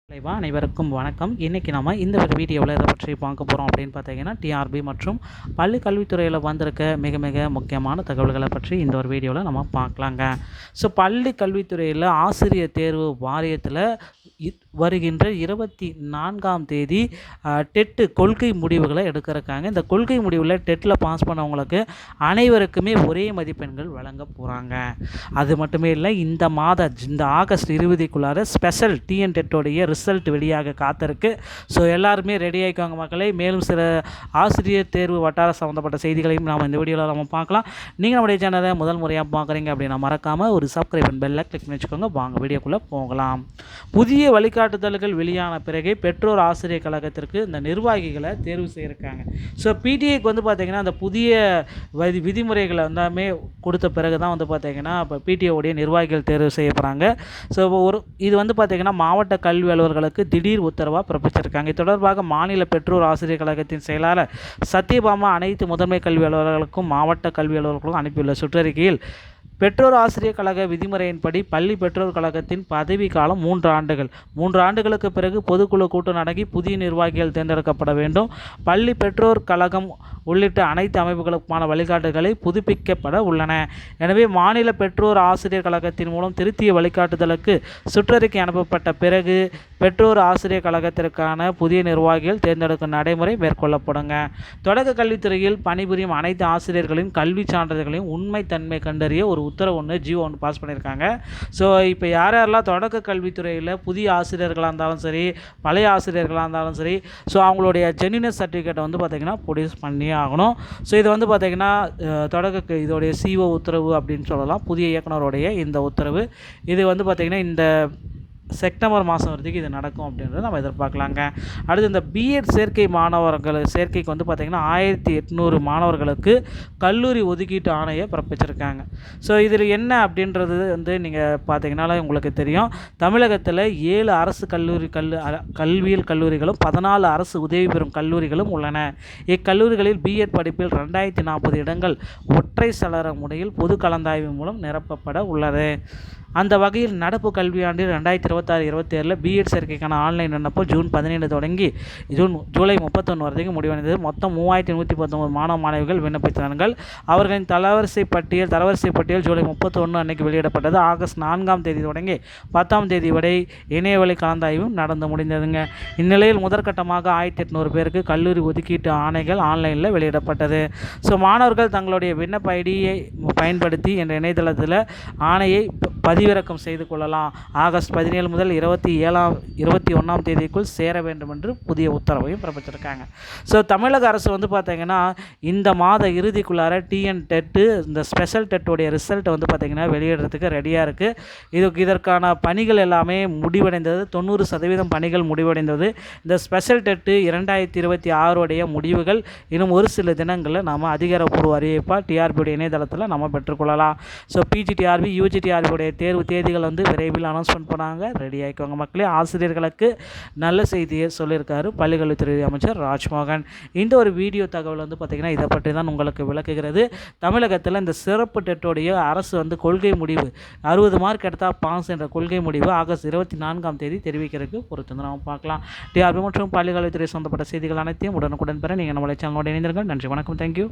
அனைவருக்கும் வணக்கம். இன்றைக்கி நம்ம இந்த ஒரு வீடியோவில் இதை பற்றி பார்க்க போகிறோம் அப்படின்னு பார்த்தீங்கன்னா, டிஆர்பி மற்றும் பள்ளி கல்வித்துறையில் வந்திருக்க மிக மிக முக்கியமான தகவல்களை பற்றி இந்த ஒரு வீடியோவில் நம்ம பார்க்கலாங்க. ஸோ பள்ளி கல்வித்துறையில் ஆசிரியர் தேர்வு வாரியத்தில் வருகின்ற 24ஆம் தேதி டெட்டு கொள்கை முடிவுகளை எடுக்கிறக்காங்க. இந்த கொள்கை முடிவில் டெட்டில் பாஸ் பண்ணவங்களுக்கு அனைவருக்குமே ஒரே மதிப்பெண்கள் வழங்க போகிறாங்க. அது மட்டுமே இல்லை, இந்த ஆகஸ்ட் 20க்குள்ளார ஸ்பெஷல் டிஎன் டெட்டோடைய ரிசல்ட் வெளியாக காத்திருக்கு. ஸோ எல்லாருமே ரெடி ஆகிக்குவாங்க மக்களே. மேலும் சில ஆசிரியர் தேர்வு வட்டார சம்மந்தப்பட்ட செய்திகளையும் நாம் இந்த வீடியோவில் நம்ம பார்க்கலாம். நீங்கள் நம்முடைய சேனலை முதல் முறையாக பார்க்குறீங்க அப்படின்னா மறக்காமல் ஒரு சப்ஸ்கிரைப் அண்ட் பெல்லை கிளிக் பண்ணி வச்சுக்கோங்க. வாங்க வீடியோக்குள்ளே போகலாம். புதிய வழிகாட்டுதல்கள் வெளியான பிறகு பெற்றோர் ஆசிரியர் கழகத்திற்கு இந்த நிர்வாகிகளை தேர்வு செய்திருக்காங்க. ஸோ பிடிஏக்கு பார்த்திங்கன்னா அந்த புதிய விதிமுறைகளை எல்லாமே கொடுத்த பிறகு தான் பார்த்திங்கன்னா இப்போ பிடிஏவுடைய நிர்வாகிகள் தேர்வு செய்யப்படுறாங்க. ஸோ இது பார்த்திங்கன்னா மாவட்ட கல்வி அலுவலர்களுக்கு திடீர் உத்தரவாக பிறப்பிச்சிருக்காங்க. இது தொடர்பாக மாநில பெற்றோர் ஆசிரியர் கழகத்தின் செயலாளர் சத்யபாமா அனைத்து முதன்மை கல்வி அலுவலர்களுக்கும் மாவட்ட கல்வி அலுவலர்களுக்கும் அனுப்பியுள்ள சுற்றறிக்கையில், பெற்றோர் ஆசிரியர் கழக விதிமுறையின்படி பள்ளி பெற்றோர் கழகத்தின் பதவி காலம் 3 ஆண்டுகள். 3 ஆண்டுகளுக்கு பிறகு பொதுக்குழு கூட்டம் நடத்தி புதிய நிர்வாகிகள் தேர்ந்தெடுக்கப்பட வேண்டும். பள்ளி பெற்றோர் கழகம் உள்ளிட்ட அனைத்து அமைப்புகளுக்கான வழிகாட்டுதல்களை புதுப்பிக்கப்பட உள்ளன. எனவே மாநில பெற்றோர் ஆசிரியர் கழகத்தின் மூலம் திருத்திய வழிகாட்டுதலுக்கு சுற்றறிக்கை அனுப்பப்பட்ட பிறகு பெற்றோர் ஆசிரியர் கழகத்திற்கான புதிய நிர்வாகிகள் தேர்ந்தெடுக்கும் நடைமுறை மேற்கொள்ளப்படுங்க. தொடக்க கல்வித்துறையில் பணிபுரியும் அனைத்து ஆசிரியர்களின் கல்வி சான்றிதழ்களையும் உண்மைத்தன்மை கண்டறிய ஒரு உத்தரவு ஜியோ பாஸ் பண்ணியிருக்காங்க. ஸோ இப்போ யாரெல்லாம் தொடக்க கல்வித்துறையில் புதிய ஆசிரியர்களாக இருந்தாலும் சரி, பழைய ஆசிரியர்களாக இருந்தாலும் சரி, ஸோ அவங்களுடைய ஜென்யூனஸ் சர்டிஃபிகேட்டை பார்த்திங்கன்னா ப்ரொடியூஸ் பண்ணி ஆகணும். ஸோ இது பார்த்திங்கன்னா இதோடைய சிஓ உத்தரவு அப்படின்னு சொல்லலாம். புதிய இயக்குனருடைய இந்த உத்தரவு இது பார்த்திங்கன்னா இந்த செப்டம்பர் மாதம் வரைக்கும் இது நடக்கும் அப்படின்றத நம்ம எதிர்பார்க்கலாங்க. அடுத்து இந்த பிஎட் சேர்க்கைக்கு பார்த்திங்கன்னா 1800 மாணவர்களுக்கு கல்லூரி ஒதுக்கீட்டு ஆணையை பிறப்பிச்சிருக்காங்க. ஸோ இதில் என்ன அப்படின்றது நீங்கள் பார்த்திங்கனால உங்களுக்கு தெரியும். தமிழகத்தில் 7 அரசு கல்வியியல் கல்லூரிகளும் 14 அரசு உதவி பெறும் கல்லூரிகளும் உள்ளன. இக்கல்லூரிகளில் பிஎட் படிப்பில் 2040 இடங்கள் ஒற்றை சலர முறையில் பொது கலந்தாய்வு மூலம் நிரப்பப்பட உள்ளது. அந்த வகையில் நடப்பு கல்வியாண்டில் 2026-27 பிஎட் சேர்க்கைக்கான ஆன்லைன் விண்ணப்பம் ஜூன் 17 தொடங்கி ஜூலை 31 வரைக்கும் முடிவடைந்தது. மொத்தம் 3119 மாணவ மாணவிகள் விண்ணப்பித்தார்கள். அவர்களின் தரவரிசை பட்டியல் ஜூலை 31 அன்னைக்கு வெளியிடப்பட்டது. ஆகஸ்ட் 4ஆம் தேதி தொடங்கி 10ஆம் தேதி வரை இணையவழி கலந்தாய்வும் நடந்து முடிந்ததுங்க. இந்நிலையில் முதற்கட்டமாக 1800 பேருக்கு கல்லூரி ஒதுக்கீட்டு ஆணைகள் ஆன்லைனில் வெளியிடப்பட்டது. ஸோ மாணவர்கள் தங்களுடைய விண்ணப்ப ஐடியை பயன்படுத்தி என்ற இணையதளத்தில் ஆணையை பதிவிறக்கம் செய்து கொள்ளலாம். ஆகஸ்ட் 17 முதல் 21ஆம் தேதிக்குள் சேர வேண்டும் என்று புதிய உத்தரவையும் பிறப்பிச்சிருக்காங்க. ஸோ தமிழக அரசு பார்த்திங்கன்னா இந்த மாத இறுதிக்குள்ளார டிஎன் டெட்டு இந்த ஸ்பெஷல் டெட்டுடைய ரிசல்ட் பார்த்திங்கன்னா வெளியிடுறதுக்கு ரெடியாக இருக்குது. இதற்கான பணிகள் எல்லாமே முடிவடைந்தது. 90% பணிகள் முடிவடைந்தது. இந்த ஸ்பெஷல் டெட்டு 2026 முடிவுகள் இன்னும் ஒரு சில தினங்களில் நாம் அதிகாரப்பூர்வ அறிவிப்பாக டிஆர்பியுடைய இணையதளத்தில் நம்ம பெற்றுக்கொள்ளலாம். ஸோ பிஜிடிஆர்பி யூஜிடிஆர்பியுடைய தேர்வு தேதிகள் விரைவில் அனௌன்ஸ்மெண்ட் பண்ணாங்க. ரெடி ஆகிக்கோங்க மக்களே. ஆசிரியர்களுக்கு நல்ல செய்தியை சொல்லியிருக்காரு பள்ளிக்கல்வித்துறை அமைச்சர் ராஜ்மோகன். இந்த ஒரு வீடியோ தகவல் பார்த்திங்கன்னா இதை பற்றி தான் உங்களுக்கு விளக்குகிறது. தமிழகத்தில் இந்த சிறப்பு டெட்டோடைய அரசு கொள்கை முடிவு 60 மார்க் எடுத்தால் பாஸ் என்ற கொள்கை முடிவு ஆகஸ்ட் 24ஆம் தேதி தெரிவிக்கிறதுக்கு பொறுத்து நம்ம பார்க்கலாம். டிஆர்பி மற்றும் பள்ளிக்கல்வித்துறை சம்பந்தப்பட்ட செய்திகள் அனைத்தையும் உடனுக்குடன் பெற நீங்கள் நம்மளுடைய சேனலோடு இணைந்திருங்கள். நன்றி, வணக்கம், தேங்க்யூ.